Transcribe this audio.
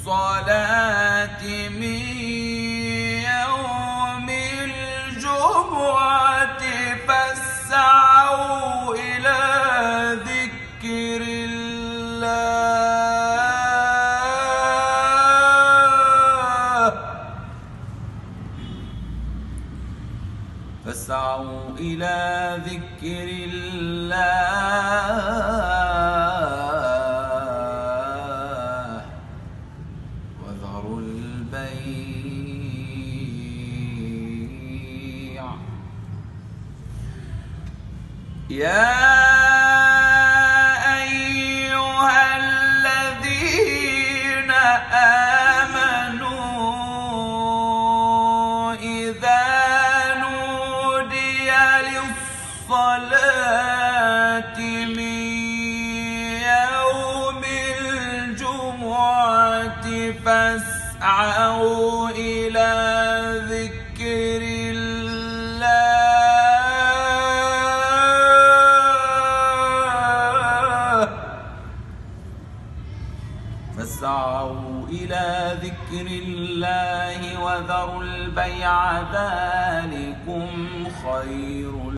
الصلاة من يوم الجمعة فاسعوا إلى ذكر الله وذروا البيع يا أيها الذين آمنوا إذا نودي للصلاة من يوم الجمعة فاسعوا إلى ذكر الله وذروا البيع ذلكم خير